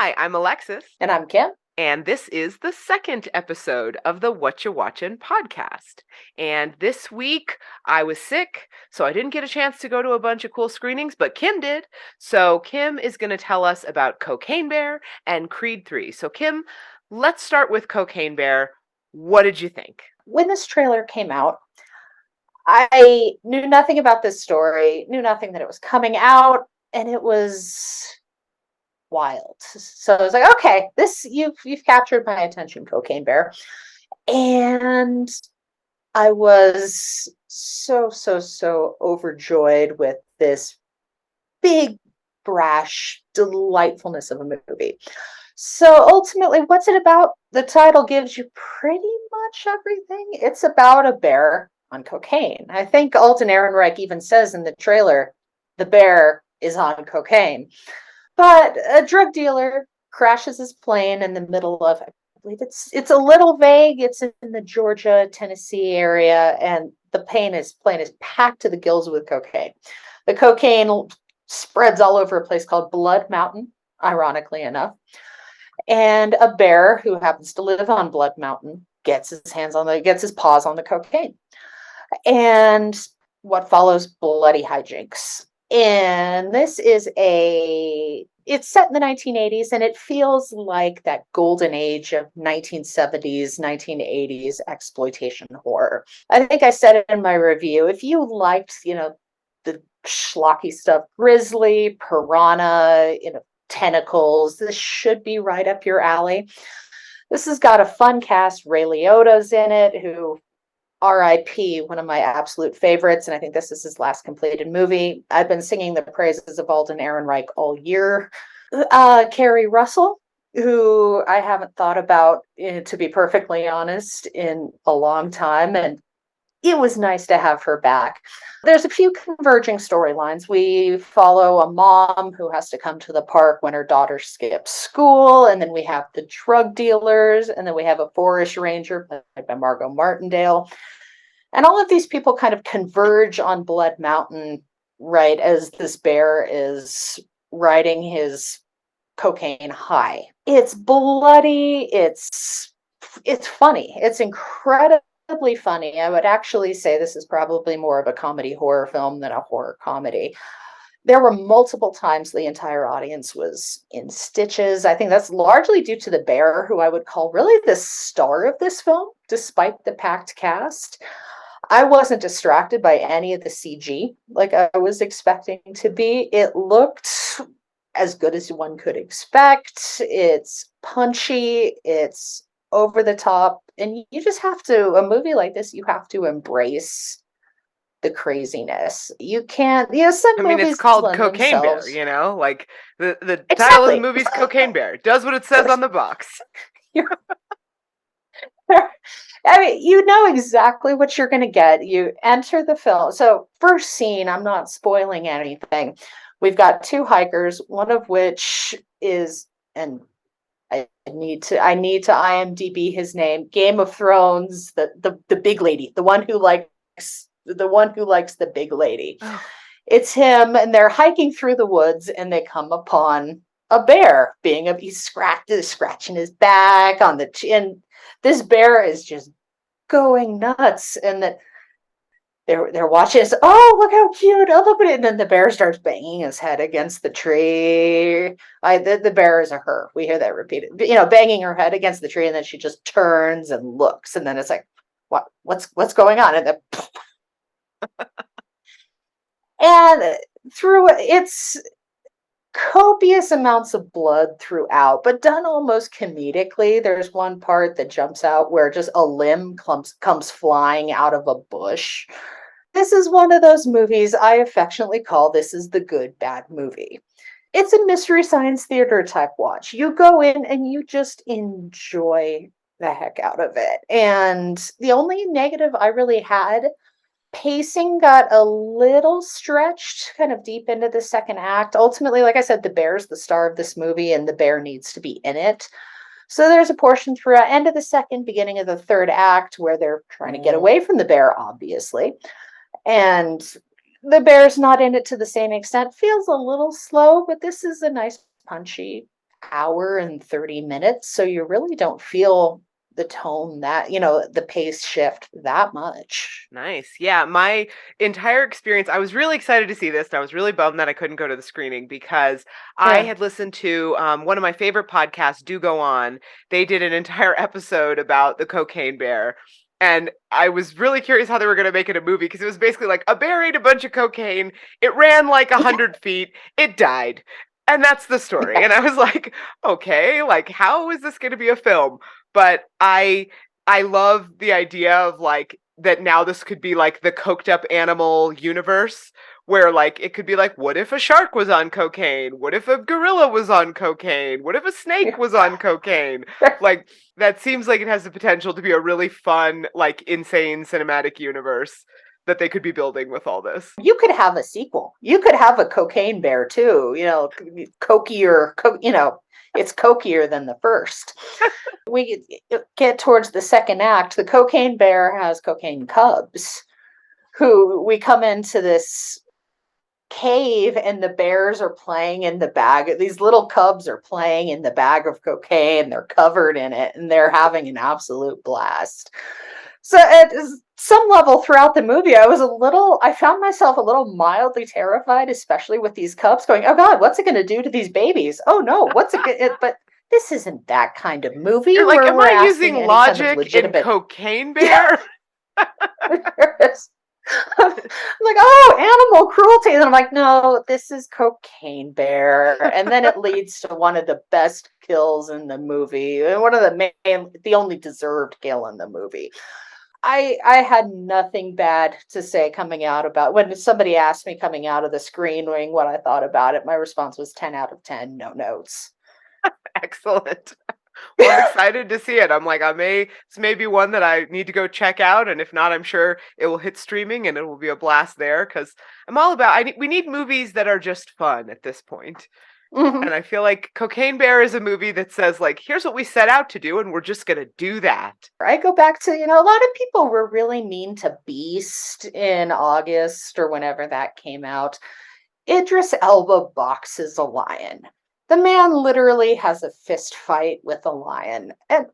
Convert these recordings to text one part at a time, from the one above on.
Hi, I'm Alexis, And I'm Kim. and this is the second episode of the Whatcha Watchin podcast. And this week I was sick, so I didn't get a chance to go to a bunch of cool screenings, but Kim did. So Kim is going to tell us about Cocaine Bear and Creed 3. So Kim, let's start with Cocaine Bear. What did you think? When this trailer came out, I knew nothing about this story, knew nothing that it was coming out, and it was wild. So I was like, okay, this you've captured my attention, Cocaine Bear. And I was so overjoyed with this big, brash delightfulness of a movie. So ultimately, what's it about? The title gives you pretty much everything. It's about a bear on cocaine. I think Alden Ehrenreich even says in the trailer, the bear is on cocaine. But a drug dealer crashes his plane in the middle of, I believe it's a little vague. It's in the Georgia, Tennessee area, and the plane is packed to the gills with cocaine. The cocaine spreads all over a place called Blood Mountain, ironically enough. And a bear who happens to live on Blood Mountain gets his paws on the cocaine. And what follows? Bloody hijinks. And this is it's set in the 1980s, and it feels like that golden age of 1970s, 1980s exploitation horror. I think I said it in my review. If you liked, the schlocky stuff, Grizzly, Piranha, tentacles, this should be right up your alley. This has got a fun cast. Ray Liotta's in it, who R.I.P., one of my absolute favorites, and I think this is his last completed movie. I've been singing the praises of Alden Ehrenreich all year. Carrie Russell, who I haven't thought about, to be perfectly honest, in a long time, and it was nice to have her back. There's a few converging storylines. We follow a mom who has to come to the park when her daughter skips school, and then we have the drug dealers, and then we have a forest ranger played by Margot Martindale. And all of these people kind of converge on Blood Mountain, right, as this bear is riding his cocaine high. It's bloody, it's funny, it's incredibly funny. I would actually say this is probably more of a comedy horror film than a horror comedy. There were multiple times the entire audience was in stitches. I think that's largely due to the bear, who I would call really the star of this film, despite the packed cast. I wasn't distracted by any of the CG like I was expecting to be. It looked as good as one could expect. It's punchy, it's over the top, and you just have to, a movie like this, you have to embrace the craziness. You can't, some movies It's called lend Cocaine Bear, themselves. Like the title of the Exactly. movie is Cocaine Bear. Does what it says on the box. I mean, you know exactly what you're going to get. You enter the film. So, first scene, I'm not spoiling anything. We've got two hikers, one of which is, and I need to IMDb his name, Game of Thrones, the big lady, the one who likes the big lady. Oh. It's him, and they're hiking through the woods, and they come upon a bear he's scratching his back on the chin. This bear is just going nuts, and that they're watching this. Oh, look how cute! Oh, look at it! And then the bear starts banging his head against the tree. The bear is a her. We hear that repeated. Banging her head against the tree, and then she just turns and looks, and then it's like, what's going on? And then, and through it's copious amounts of blood throughout, but done almost comedically. There's one part that jumps out where just a limb comes flying out of a bush. This is one of those movies I affectionately call this is the good bad movie. It's a mystery science theater type watch. You go in and you just enjoy the heck out of it. And the only negative I really had, pacing got a little stretched kind of deep into the second act. Ultimately, like I said, the bear's the star of this movie, and the bear needs to be in it. So there's a portion throughout end of the second, beginning of the third act where they're trying to get away from the bear, obviously. And the bear's not in it to the same extent. Feels a little slow, but this is a nice, punchy hour and 30 minutes, so you really don't feel the tone that, the pace shift that much. Nice. Yeah, my entire experience, I was really excited to see this, and I was really bummed that I couldn't go to the screening because I Yeah. had listened to one of my favorite podcasts, Do Go On. They did an entire episode about the cocaine bear. And I was really curious how they were going to make it a movie because it was basically like a bear ate a bunch of cocaine. It ran like 100 feet. It died. And that's the story. Yeah. And I was like, okay, like, how is this going to be a film? But I love the idea of like that now this could be like the coked up animal universe where like it could be like what if a shark was on cocaine? What if a gorilla was on cocaine? What if a snake was on cocaine? Like that seems like it has the potential to be a really fun like insane cinematic universe that they could be building with all this. You could have a sequel. You could have a cocaine bear too, cokier, it's cokier than the first. We get towards the second act. The cocaine bear has cocaine cubs who we come into this cave and the bears are playing in the bag. These little cubs are playing in the bag of cocaine. They're covered in it and they're having an absolute blast. So at some level throughout the movie, I found myself a little mildly terrified, especially with these cubs going, oh God, what's it going to do to these babies? Oh no, what's it? But this isn't that kind of movie You're like, where am we're I asking using any kind of logic in legitimate. Cocaine Bear? I'm like, oh, animal cruelty. And I'm like, no, this is Cocaine Bear. And then it leads to one of the best kills in the movie, and one of the only deserved kill in the movie. I had nothing bad to say coming out about when somebody asked me coming out of the screening what I thought about it. My response was 10 out of 10, no notes. Excellent. Well, I'm excited to see it. I'm like, this may be one that I need to go check out, and if not, I'm sure it will hit streaming and it will be a blast there because I'm all about. We need movies that are just fun at this point, Mm-hmm. and I feel like Cocaine Bear is a movie that says like, here's what we set out to do, and we're just gonna do that. I go back to, a lot of people were really mean to Beast in August or whenever that came out. Idris Elba boxes a lion. The man literally has a fist fight with a lion. And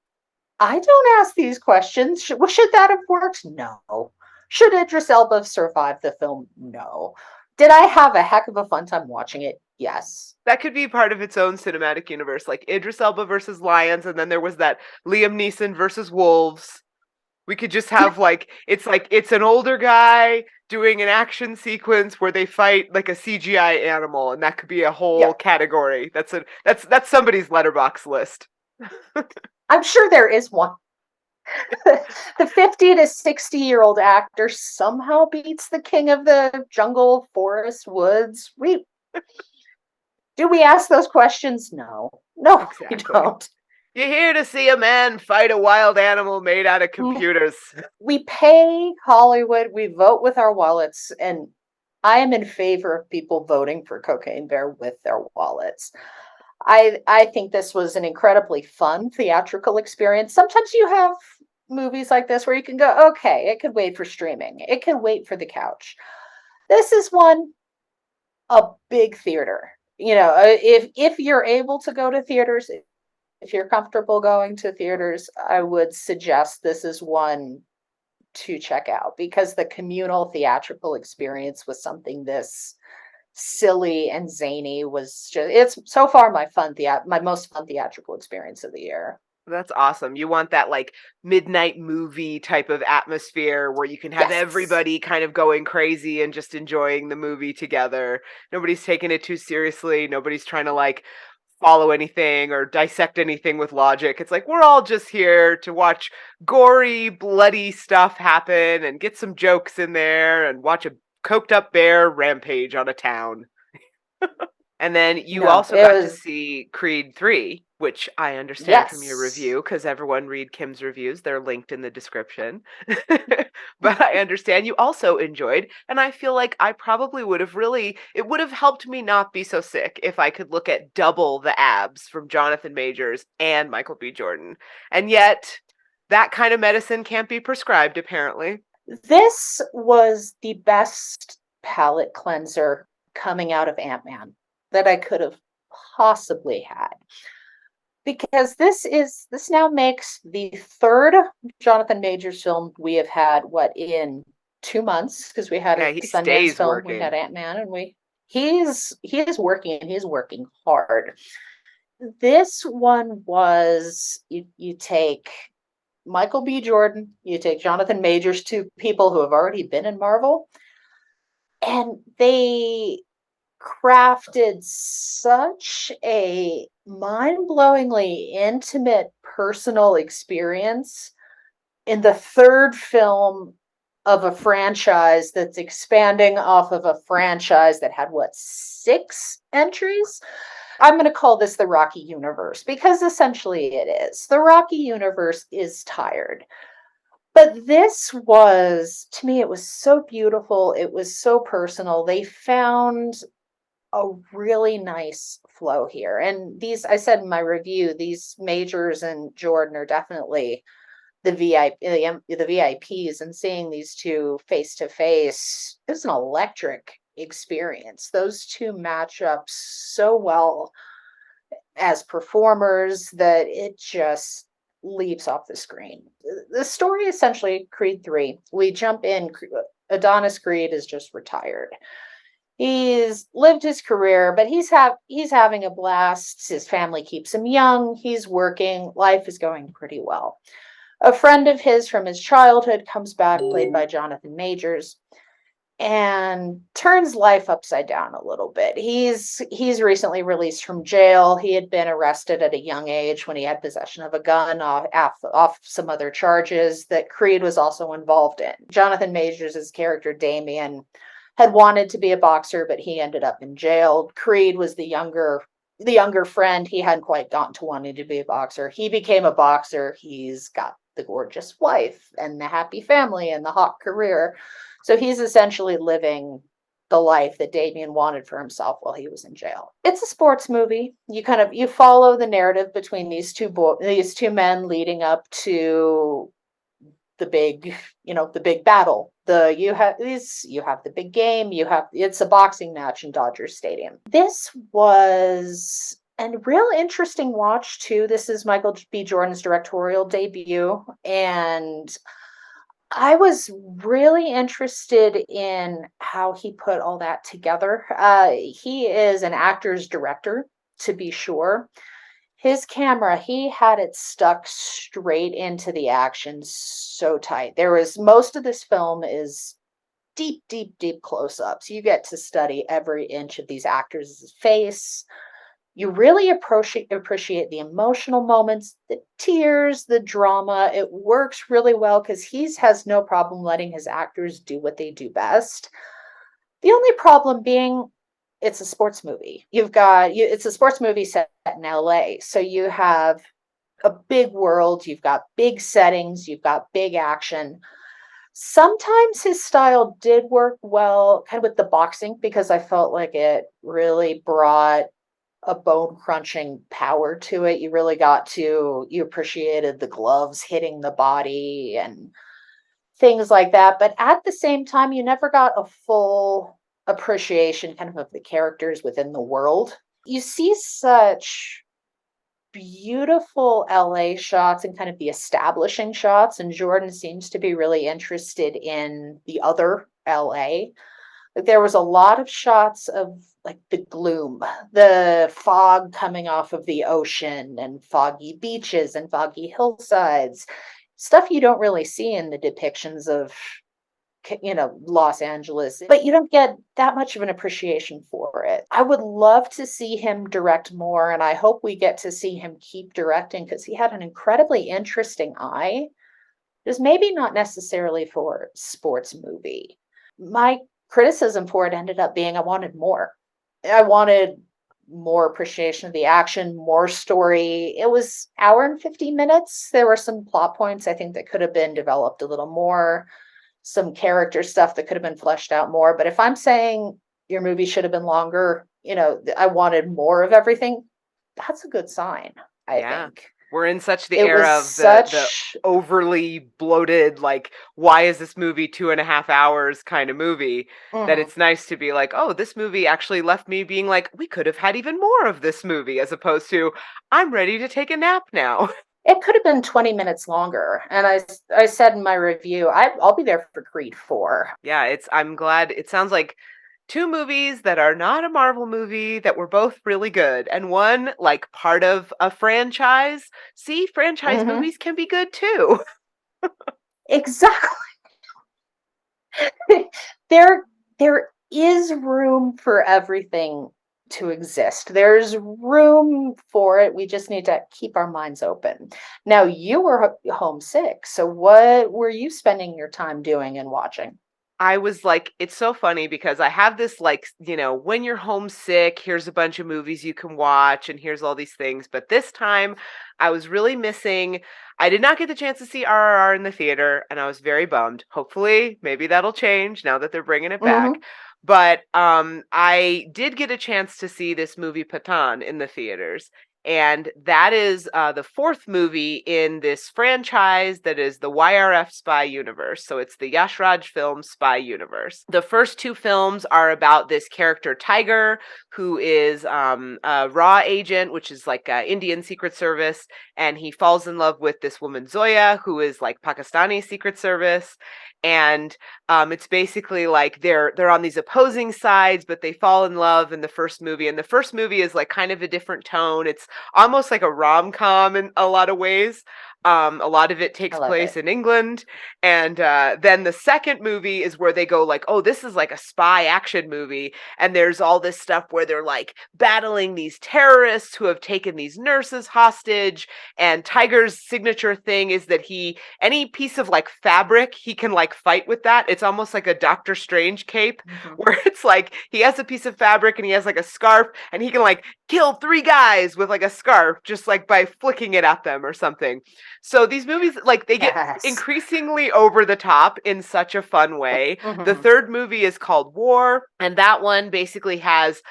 I don't ask these questions. Should that have worked? No. Should Idris Elba have survived the film? No. Did I have a heck of a fun time watching it? Yes. That could be part of its own cinematic universe, like Idris Elba versus lions, and then there was that Liam Neeson versus wolves. We could just have like it's an older guy doing an action sequence where they fight like a CGI animal, and that could be a whole Yep. category. That's somebody's Letterboxd list. I'm sure there is one. The 50 to 60-year-old actor somehow beats the king of the jungle, forest, woods. Do we ask those questions? No. No, we Exactly. don't. You're here to see a man fight a wild animal made out of computers. We pay Hollywood, we vote with our wallets, and I am in favor of people voting for Cocaine Bear with their wallets. I think this was an incredibly fun theatrical experience. Sometimes you have movies like this where you can go, okay, it could wait for streaming. It can wait for the couch. This is one, a big theater. If you're able to go to theaters, if you're comfortable going to theaters, I would suggest this is one to check out because the communal theatrical experience with something this silly and zany was it's so far my most fun theatrical experience of the year. That's awesome. You want that like midnight movie type of atmosphere where you can have Yes. everybody kind of going crazy and just enjoying the movie together. Nobody's taking it too seriously. Nobody's trying to like follow anything or dissect anything with logic. It's like we're all just here to watch gory, bloody stuff happen and get some jokes in there and watch a coked up bear rampage on a town. And then you No, also it got to was. see Creed 3, which I understand from your Yes. review because everyone read Kim's reviews. They're linked in the description. But I understand you also enjoyed, and I feel like I probably it would have helped me not be so sick if I could look at double the abs from Jonathan Majors and Michael B. Jordan. And yet, that kind of medicine can't be prescribed, apparently. This was the best palate cleanser coming out of Ant-Man that I could have possibly had. because this now makes the third Jonathan Majors film we have had, what, in 2 months, because we had Yeah, a he Sundance stays film, we had working. Ant-Man, and he is working, and he's working hard. This one was, you take Michael B. Jordan, you take Jonathan Majors, two people who have already been in Marvel, and they crafted such a mind-blowingly intimate personal experience in the third film of a franchise that's expanding off of a franchise that had, what, 6 entries? I'm going to call this the Rocky universe, because essentially it is. The Rocky universe is tired. But this was, to me, it was so beautiful. It was so personal. They found a really nice flow here. And these, I said in my review, these Majors and Jordan are definitely the VIPs, and seeing these two face to face, it was an electric experience. Those two match up so well as performers that it just leaps off the screen. The story, essentially, Creed 3. We jump in, Adonis Creed is just retired. He's lived his career, but he's having a blast. His family keeps him young. He's working. Life is going pretty well. A friend of his from his childhood comes back, played by Jonathan Majors, and turns life upside down a little bit. He's recently released from jail. He had been arrested at a young age when he had possession of a gun off some other charges that Creed was also involved in. Jonathan Majors' character Damien had wanted to be a boxer, but he ended up in jail. Creed was the younger friend. He hadn't quite gotten to wanting to be a boxer. He became a boxer. He's got the gorgeous wife and the happy family and the hot career. So he's essentially living the life that Damien wanted for himself while he was in jail. It's a sports movie. You follow the narrative between these two men leading up to the big battle. You have the big game. It's a boxing match in Dodger Stadium. This was a real interesting watch too. This is Michael B. Jordan's directorial debut, and I was really interested in how he put all that together. He is an actor's director, to be sure. His camera, he had it stuck straight into the action so tight. Most of this film is deep, deep, deep close ups. You get to study every inch of these actors' face. You really appreciate the emotional moments, the tears, the drama. It works really well because he has no problem letting his actors do what they do best. The only problem being, it's a sports movie. It's a sports movie set in LA. So you have a big world, you've got big settings, you've got big action. Sometimes his style did work well kind of with the boxing, because I felt like it really brought a bone crunching power to it. You appreciated the gloves hitting the body and things like that. But at the same time, you never got a full appreciation kind of the characters within the world. You see such beautiful LA shots and kind of the establishing shots, and Jordan seems to be really interested in the other LA. Like, there was a lot of shots of like the gloom, the fog coming off of the ocean, and foggy beaches and foggy hillsides, stuff you don't really see in the depictions of Los Angeles, but you don't get that much of an appreciation for it. I would love to see him direct more, and I hope we get to see him keep directing, because he had an incredibly interesting eye. Just maybe not necessarily for sports movie. My criticism for it ended up being I wanted more. I wanted more appreciation of the action, more story. It was hour and 50 minutes. There were some plot points I think that could have been developed a little more, some character stuff that could have been fleshed out more. But if I'm saying your movie should have been longer, I wanted more of everything, that's a good sign, I Yeah. think. We're in such the It was era of the such. overly bloated, like, why is this movie 2.5 hours kind of movie, that Mhm. it's nice to be like, oh, this movie actually left me being like, we could have had even more of this movie, as opposed to, I'm ready to take a nap now. It could have been 20 minutes longer. And I said in my review, I'll be there for Creed 4. Yeah, I'm glad. It sounds like two movies that are not a Marvel movie that were both really good, and one like part of a franchise. See, franchise Hmm. movies can be good too. Exactly. there there is room for everything to exist. There's room for it. We just need to keep our minds open. Now, you were homesick. So what were you spending your time doing and watching? I was like, it's so funny because I have this like, when you're homesick, here's a bunch of movies you can watch and here's all these things. But this time I was really missing. I did not get the chance to see RRR in the theater and I was very bummed. Hopefully, maybe that'll change now that they're bringing it back. Hmm. But I did get a chance to see this movie Patan in the theaters. And that is the fourth movie in this franchise that is the YRF Spy Universe. So it's the Yashraj film Spy Universe. The first two films are about this character Tiger, who is a raw agent, which is like Indian Secret Service, and he falls in love with this woman Zoya, who is like Pakistani Secret Service. And it's basically like they're on these opposing sides, but they fall in love in the first movie. And the first movie is like kind of a different tone. It's almost like a rom-com in a lot of ways. A lot of it I takes love place it. in England. And then the second movie is where they go like, oh, this is like a spy action movie. And there's all this stuff where they're like battling these terrorists who have taken these nurses hostage. And Tiger's signature thing is that any piece of like fabric, he can like fight with that. It's almost like a Doctor Strange cape Hmm. where it's like he has a piece of fabric and he has like a scarf and he can like kill 3 guys with like a scarf just like by flicking it at them or something. So these movies, like, they get Yes. increasingly over the top in such a fun way. The Hmm. third movie is called War, and that one basically has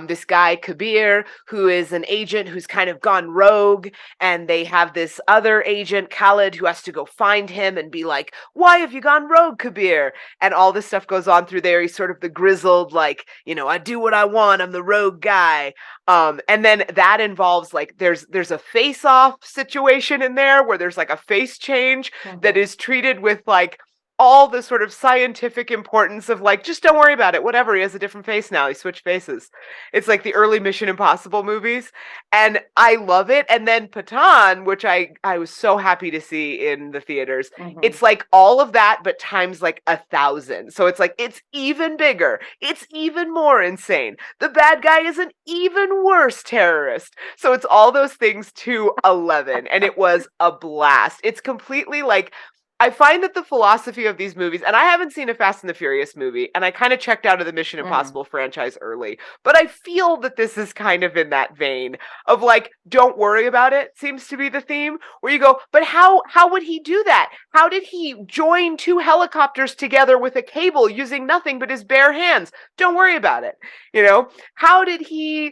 this guy Kabir, who is an agent who's kind of gone rogue, and they have this other agent Khalid who has to go find him and be like, "Why have you gone rogue, Kabir?" And all this stuff goes on through there. He's sort of the grizzled, like, I do what I want. I'm the rogue guy. And then that involves like there's a face-off situation in there where there's like a face change that Hmm. is treated with like all the sort of scientific importance of like, just don't worry about it, whatever, he has a different face now, he switched faces. It's like the early Mission Impossible movies, and I love it. And then Patan, which I was so happy to see in the theaters, Hmm. it's like all of that but times like 1,000. So it's like it's even bigger, it's even more insane, the bad guy is an even worse terrorist. So it's all those things to 11, and it was a blast. It's completely like, I find that the philosophy of these movies, and I haven't seen a Fast and the Furious movie, and I kind of checked out of the Mission Hmm. Impossible franchise early, but I feel that this is kind of in that vein of like, don't worry about it, seems to be the theme, where you go, but how would he do that? How did he join two helicopters together with a cable using nothing but his bare hands? Don't worry about it. You know, how did he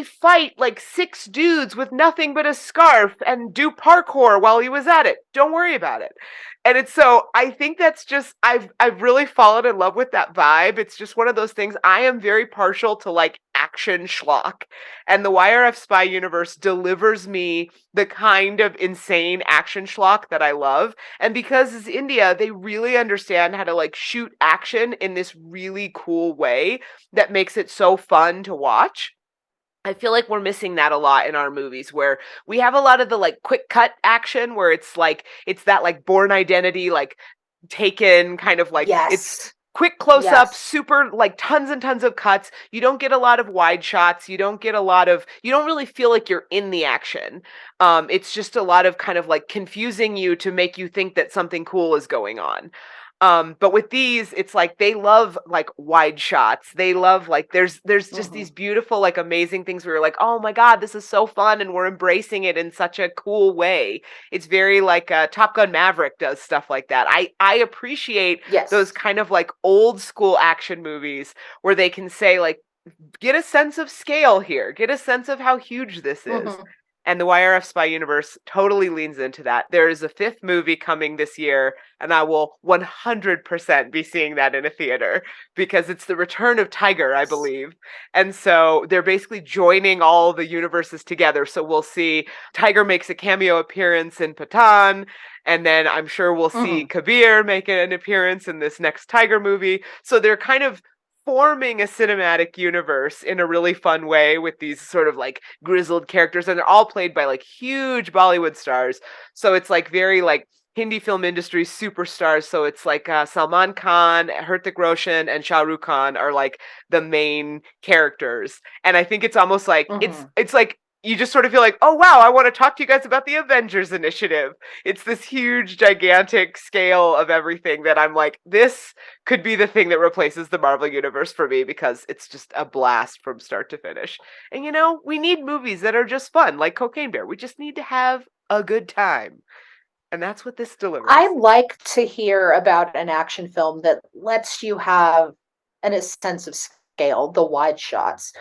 fight like 6 dudes with nothing but a scarf and do parkour while he was at it? Don't worry about it. And it's so, I think that's just, I've really fallen in love with that vibe. It's just one of those things. I am very partial to like action schlock, and the YRF Spy Universe delivers me the kind of insane action schlock that I love. And because it's India, they really understand how to like shoot action in this really cool way that makes it so fun to watch. I feel like we're missing that a lot in our movies, where we have a lot of the like quick cut action where it's that like Born Identity, like taken kind of like, it's Yes. quick close up, Yes. super like tons and tons of cuts. You don't get a lot of wide shots. You don't really feel like you're in the action. It's just a lot of kind of like confusing you to make you think that something cool is going on. But with these, it's like they love like wide shots. They love like there's just Hmm. these beautiful, like amazing things where you're like, oh my God, this is so fun, and we're embracing it in such a cool way. It's very like Top Gun Maverick does stuff like that. I appreciate those Yes. kind of like old school action movies where they can say like, get a sense of scale here, get a sense of how huge this is. Hmm. And the YRF Spy Universe totally leans into that. There is a 5th movie coming this year, and I will 100% be seeing that in a theater because it's the return of Tiger, I believe. And so they're basically joining all the universes together. So we'll see Tiger makes a cameo appearance in Patan, and then I'm sure we'll see Mhm. Kabir make an appearance in this next Tiger movie. So they're kind of forming a cinematic universe in a really fun way with these sort of like grizzled characters, and they're all played by like huge Bollywood stars. So it's like very like Hindi film industry superstars. So it's like Salman Khan, Hrithik Roshan, and Shah Rukh Khan are like the main characters. And I think it's almost like Mhm. it's like you just sort of feel like, oh wow, I want to talk to you guys about the Avengers Initiative. It's this huge, gigantic scale of everything that I'm like, this could be the thing that replaces the Marvel Universe for me because it's just a blast from start to finish. And we need movies that are just fun, like Cocaine Bear. We just need to have a good time. And that's what this delivers. I like to hear about an action film that lets you have a sense of scale, the wide shots.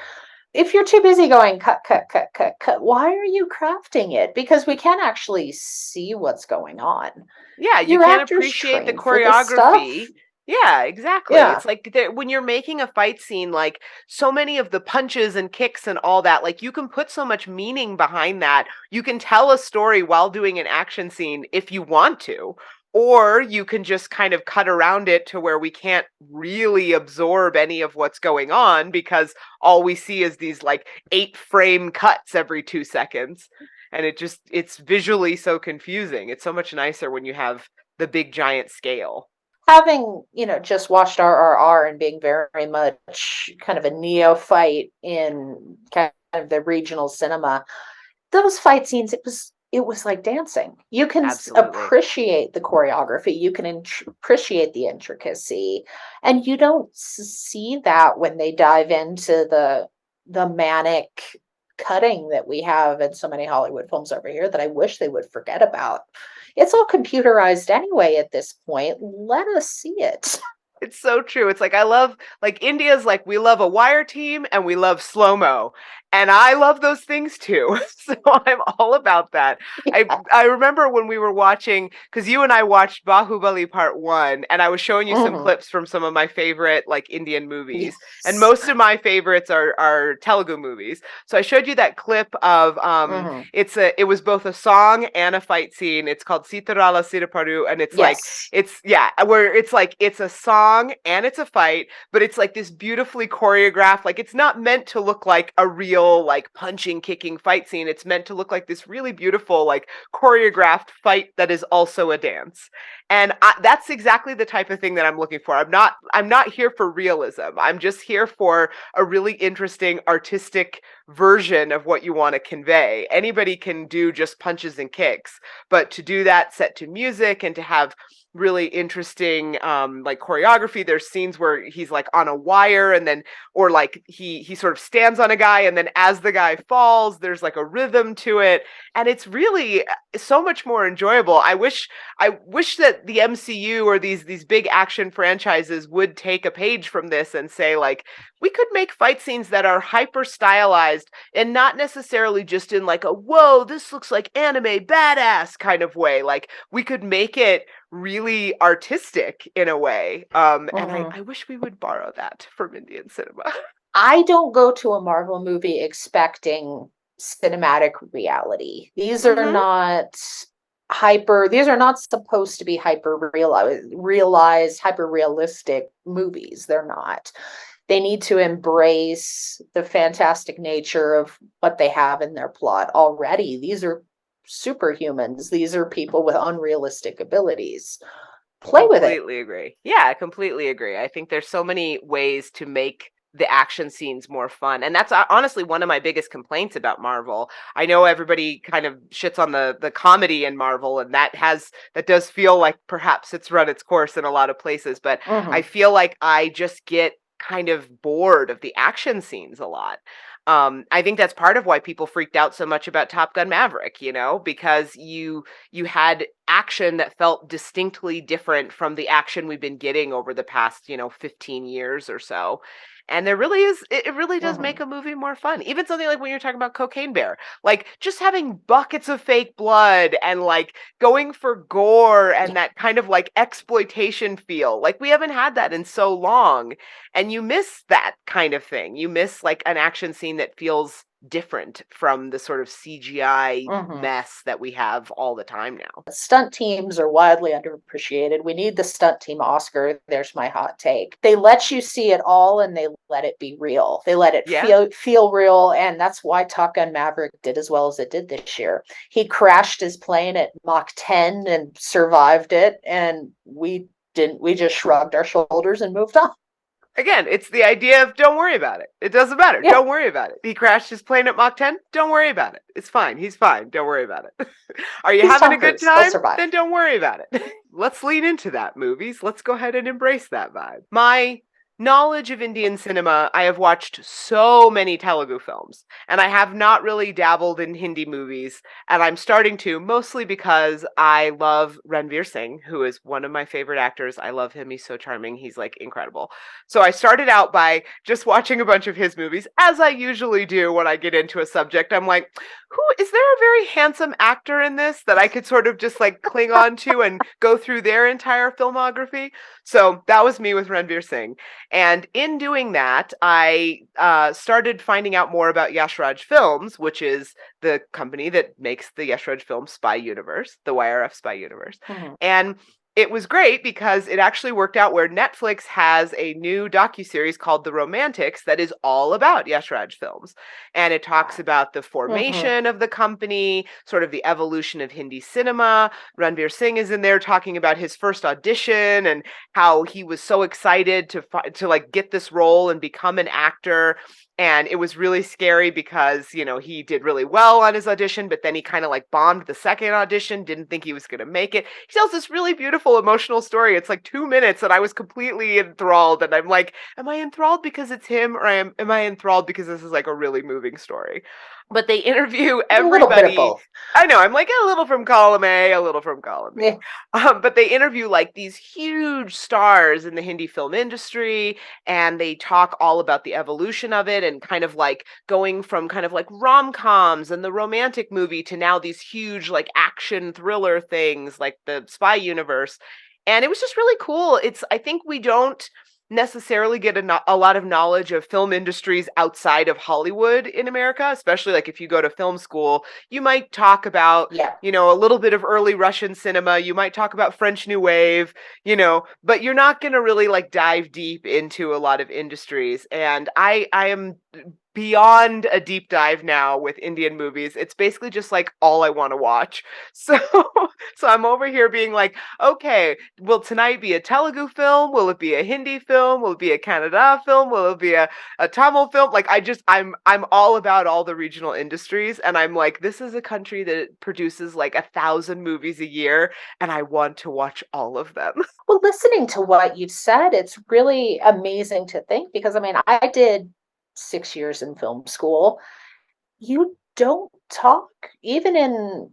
If you're too busy going cut, cut, cut, cut, cut, why are you crafting it? Because we can't actually see what's going on. Yeah, you Your can't actors appreciate the train for this choreography. stuff. Yeah, exactly. Yeah. It's like when you're making a fight scene, like so many of the punches and kicks and all that, like you can put so much meaning behind that. You can tell a story while doing an action scene if you want to, or you can just kind of cut around it to where we can't really absorb any of what's going on because all we see is these like 8-frame cuts every 2 seconds. And it's visually so confusing. It's so much nicer when you have the big giant scale. Having, just watched RRR and being very much kind of a neophyte in kind of the regional cinema, those fight scenes, it was like dancing. You can Absolutely. appreciate the choreography, you can appreciate the intricacy, and you don't see that when they dive into the manic cutting that we have in so many Hollywood films over here that I wish they would forget about. It's all computerized anyway at this point. Let us see it. It's so true. It's like I love like India's like we love a wire team and we love slow-mo. And I love those things too. So I'm all about that. I remember when we were watching cuz you and I watched Bahubali Part 1 and I was showing you some Mhm. clips from some of my favorite like Indian movies. And Yes. most of my favorites are Telugu movies. So I showed you that clip of Mhm. it was both a song and a fight scene. It's called Sitarala Siraparu and it's like Yes. it's yeah, where it's like it's a song and it's a fight, but it's like this beautifully choreographed. Like it's not meant to look like a real like punching, kicking fight scene. It's meant to look like this really beautiful like choreographed fight that is also a dance. And that's exactly the type of thing that I'm looking for. I'm not here for realism. I'm just here for a really interesting artistic version of what you want to convey. Anybody can do just punches and kicks, but to do that set to music and to have really interesting like choreography. There's scenes where he's like on a wire and then or like he sort of stands on a guy and then as the guy falls there's like a rhythm to it and it's really so much more enjoyable. I wish that the MCU or these big action franchises would take a page from this and say like we could make fight scenes that are hyper stylized and not necessarily just in like a whoa this looks like anime badass kind of way. Like we could make it really artistic in a way. And I, Mhm. I wish we would borrow that from Indian cinema. I don't go to a Marvel movie expecting cinematic reality. Mm-hmm. These are not supposed to be hyper realized, hyper realistic movies. They're not. They need to embrace the fantastic nature of what they have in their plot already. These are superhumans. These are people with unrealistic abilities. Play with it. Completely agree. Yeah, I completely agree. I think there's so many ways to make the action scenes more fun. And that's honestly one of my biggest complaints about Marvel. I know everybody kind of shits on the comedy in Marvel and that does feel like perhaps it's run its course in a lot of places, but I Mhm. feel like I just get kind of bored of the action scenes a lot. I think that's part of why people freaked out so much about Top Gun Maverick, because you had action that felt distinctly different from the action we've been getting over the past, 15 years or so. And there really is, it really does Mhm. make a movie more fun. Even something like when you're talking about Cocaine Bear, like just having buckets of fake blood and like going for gore and that kind of like exploitation feel. Like we haven't had that in so long. And you miss that kind of thing. You miss like an action scene that feels different from the sort of CGI Mhm. mess that we have all the time now. Stunt teams are widely underappreciated. We need the stunt team Oscar. There's my hot take. They let you see it all and they let it be real. They let it Yeah. feel real, and that's why Top Gun Maverick did as well as it did this year. He crashed his plane at Mach 10 and survived it, and we didn't. We just shrugged our shoulders and moved on. Again, it's the idea of don't worry about it. It doesn't matter. Yeah, Don't worry about it. He crashed his plane at Mach 10. Don't worry about it. It's fine. He's fine. Don't worry about it. Are you he's having Tom a good Cruise. He'll time? survive. Then don't worry about it. Let's lean into that, movies. Let's go ahead and embrace that vibe. My knowledge of Indian cinema, I have watched so many Telugu films, and I have not really dabbled in Hindi movies, and I'm starting to, mostly because I love Ranveer Singh, who is one of my favorite actors. I love him. He's so charming. He's like incredible. So I started out by just watching a bunch of his movies, as I usually do when I get into a subject. I'm like, who is there a very handsome actor in this that I could sort of just like cling on to and go through their entire filmography? So that was me with Ranveer Singh. And in doing that, I started finding out more about Yash Raj Films, which is the company that makes the Yash Raj Films Spy Universe, the YRF Spy Universe. Mhm. And it was great because it actually worked out where Netflix has a new docuseries called The Romantics that is all about Yash Raj Films. And it talks about the Mhm. formation of the company, sort of the evolution of Hindi cinema. Ranveer Singh is in there talking about his first audition and how he was so excited to like get this role and become an actor. And it was really scary because, you know, he did really well on his audition, but then he kind of like bombed the second audition, didn't think he was going to make it. He tells this really beautiful emotional story. It's like 2 minutes and I was completely enthralled. And I'm like, am I enthralled because it's him, or am I enthralled because this is like a really moving story? But they interview A little bit of everybody. both. I know, I'm like a little from column A, a little from column B. Yeah. But they interview like these huge stars in the Hindi film industry, and they talk all about the evolution of it and kind of like going from kind of like rom-coms and the romantic movie to now these huge like action thriller things like the Spy Universe. And it was just really cool. I think we don't necessarily get a lot of knowledge of film industries outside of Hollywood in America, especially like if you go to film school, you might talk about, Yeah. you know, a little bit of early Russian cinema, you might talk about French New Wave, you know, but you're not going to really like dive deep into a lot of industries. And I am beyond a deep dive now with Indian movies. It's basically just like all I want to watch. So so I'm over here being like, okay, will tonight be a Telugu film? Will it be a Hindi film? Will it be a Kannada film? Will it be a Tamil film? Like I'm all about all the regional industries, and I'm like, this is a country that produces like 1,000 movies a year, and I want to watch all of them. Well, listening to what you've said, it's really amazing to think because I mean, I did 6 years in film school. You don't talk, even in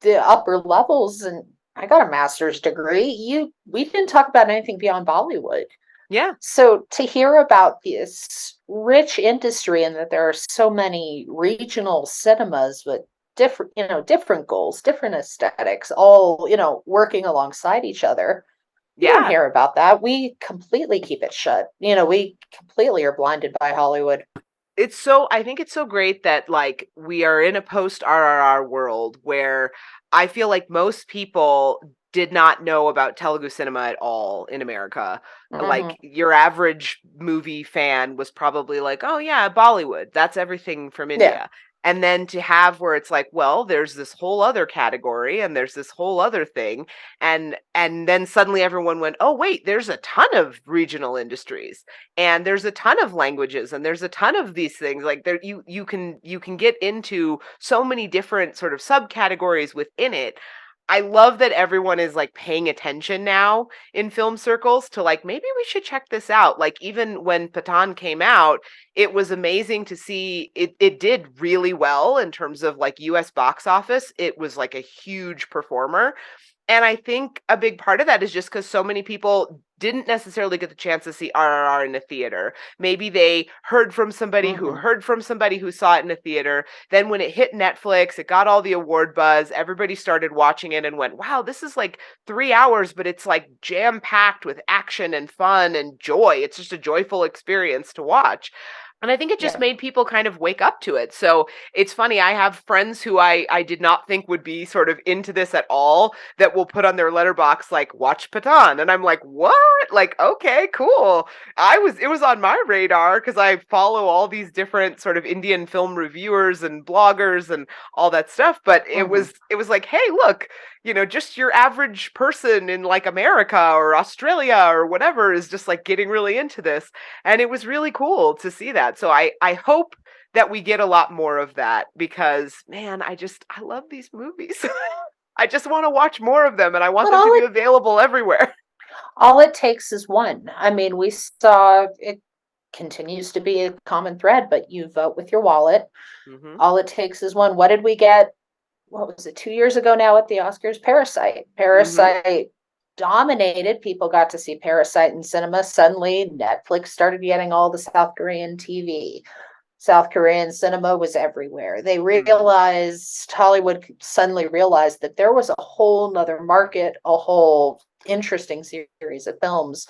the upper levels, and I got a master's degree. We didn't talk about anything beyond Bollywood. Yeah. So to hear about this rich industry and that there are so many regional cinemas with different, different goals, different aesthetics, all, working alongside each other. You don't Yeah. hear about that. We completely keep it shut. We completely are blinded by Hollywood. I think it's so great that like we are in a post RRR world where I feel like most people did not know about Telugu cinema at all in America. Hmm. Like your average movie fan was probably like, "Oh yeah, Bollywood. That's everything from Yeah. India." And then to have where it's like, well, there's this whole other category and there's this whole other thing, and then suddenly everyone went, "Oh wait, there's a ton of regional industries." And there's a ton of languages and there's a ton of these things like there you can get into so many different sort of subcategories within it. I love that everyone is like paying attention now in film circles to like maybe we should check this out. Like even when Patan came out, it was amazing to see it did really well in terms of like US box office. It was like a huge performer. And I think a big part of that is just because so many people didn't necessarily get the chance to see RRR in a theater. Maybe they heard from somebody who Mhm. heard from somebody who saw it in a theater. Then when it hit Netflix, it got all the award buzz. Everybody started watching it and went, wow, this is like 3 hours, but it's like jam packed with action and fun and joy. It's just a joyful experience to watch. And I think it just Yeah. made people kind of wake up to it. So it's funny, I have friends who I did not think would be sort of into this at all that will put on their letterbox like watch Patan. And I'm like, what? Like, okay, cool. It was on my radar because I follow all these different sort of Indian film reviewers and bloggers and all that stuff. But Mhm. it was like, hey, look, just your average person in like America or Australia or whatever is just like getting really into this. And it was really cool to see that. So I hope that we get a lot more of that because man, I love these movies. I just want to watch more of them and I want But them to be available everywhere. all it takes is one. I mean, we saw it continues to be a common thread, but you vote with your wallet. Mhm. All it takes is one. What did we get? What was it, 2 years ago now at the Oscars? Parasite. Mhm. Parasite dominated. People got to see Parasite in cinema. Suddenly, Netflix started getting all the South Korean TV. South Korean cinema was everywhere. They Mhm. realized, Hollywood suddenly realized that there was a whole nother market, a whole interesting series of films.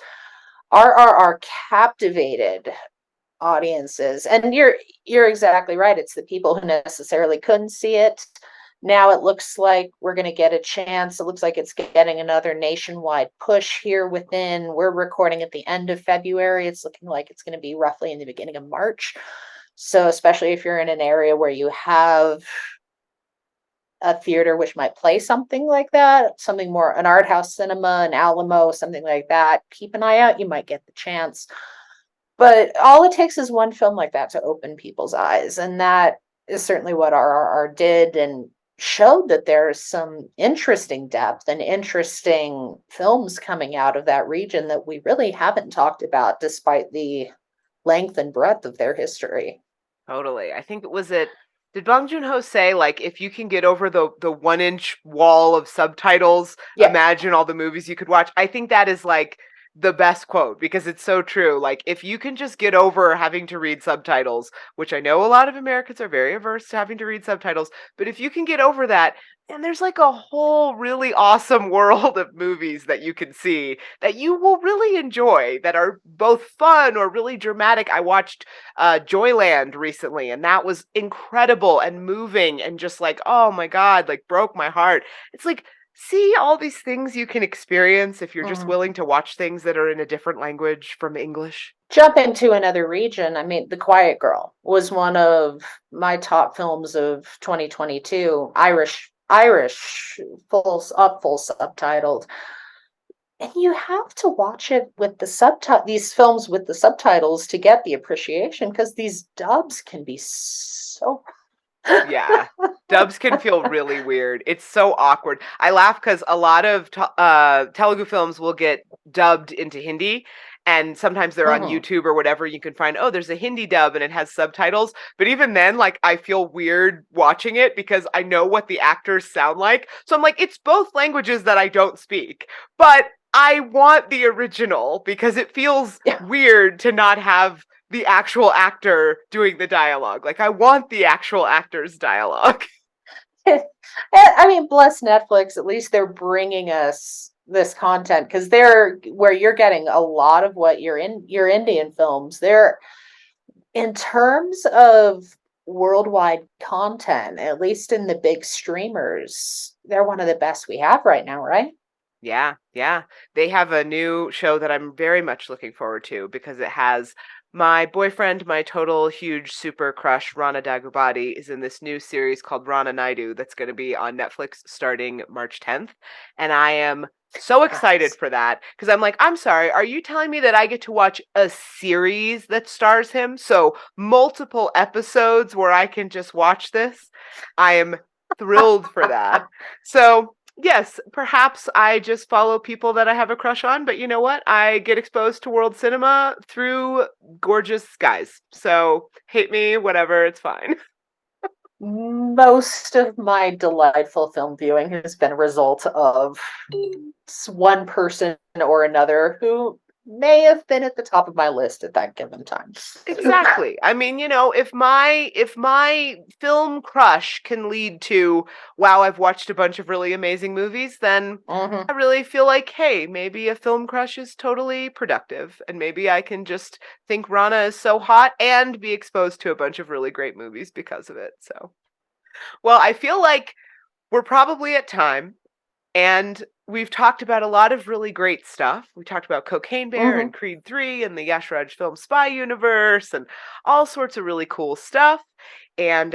RRR captivated audiences. And you're exactly right. It's the people who necessarily couldn't see it. Now it looks like we're going to get a chance. It looks like it's getting another nationwide push here within. We're recording at the end of February. It's looking like it's going to be roughly in the beginning of March. So, especially if you're in an area where you have a theater which might play something like that, something more an art house cinema, an Alamo, something like that, keep an eye out. You might get the chance. But all it takes is one film like that to open people's eyes. And that is certainly what RRR did and showed that there's some interesting depth and interesting films coming out of that region that we really haven't talked about despite the length and breadth of their history. Totally. I think it was it. Did Bong Joon-ho say like if you can get over the 1 inch wall of subtitles, Yeah. imagine all the movies you could watch? I think that is like the best quote because it's so true. Like if you can just get over having to read subtitles, which I know a lot of Americans are very averse to having to read subtitles, but if you can get over that, and there's like a whole really awesome world of movies that you can see that you will really enjoy that are both fun or really dramatic. I watched Joyland recently, and that was incredible and moving and just like, oh my God, like broke my heart. It's like, see all these things you can experience if you're just Mm. willing to watch things that are in a different language from English. Jump into another region. I mean, The Quiet Girl was one of my top films of 2022. Irish, full subtitled. And you have to watch it with the subtitle these films with the subtitles to get the appreciation because these dubs can be so Yeah. Dubs can feel really weird. It's so awkward. I laugh because a lot of Telugu films will get dubbed into Hindi, and sometimes they're on Mhm. YouTube or whatever. You can find, oh, there's a Hindi dub and it has subtitles. But even then, like, I feel weird watching it because I know what the actors sound like. So I'm like, it's both languages that I don't speak, but I want the original because it feels Yeah. weird to not have the actual actor doing the dialogue. Like I want the actual actor's dialogue. I mean, bless Netflix. At least they're bringing us this content because they're where you're getting a lot of what you're in your Indian films. They're in terms of worldwide content, at least in the big streamers, they're one of the best we have right now, right? Yeah, yeah. They have a new show that I'm very much looking forward to because it has my boyfriend, my total huge super crush, Rana Dagubadi, is in this new series called Rana Naidu that's going to be on Netflix starting March 10th. And I am so excited Nice. for that because I'm like, I'm sorry, are you telling me that I get to watch a series that stars him? So multiple episodes where I can just watch this? I am thrilled for that. So yes, perhaps I just follow people that I have a crush on, but you know what? I get exposed to world cinema through gorgeous guys. So hate me, whatever, it's fine. Most of my delightful film viewing has been a result of one person or another who may have been at the top of my list at that given time. Exactly. I mean, if my film crush can lead to, wow, I've watched a bunch of really amazing movies, then Mhm. I really feel like, hey, maybe a film crush is totally productive, and maybe I can just think Rana is so hot and be exposed to a bunch of really great movies because of it. So, well, I feel like we're probably at time. And we've talked about a lot of really great stuff. We talked about Cocaine Bear and Mhm. Creed 3 and the YRF Film Spy Universe and all sorts of really cool stuff. And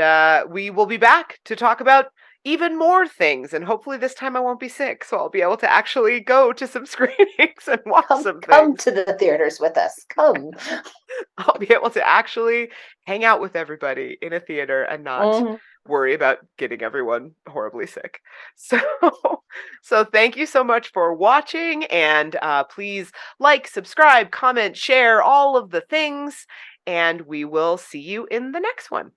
we will be back to talk about even more things. And hopefully this time I won't be sick, so I'll be able to actually go to some screenings and watch some Come things. to the theaters with us. Come. I'll be able to actually hang out with everybody in a theater and not Mhm. worry about getting everyone horribly sick. So, so thank you so much for watching, and please like, subscribe, comment, share, all of the things, and we will see you in the next one.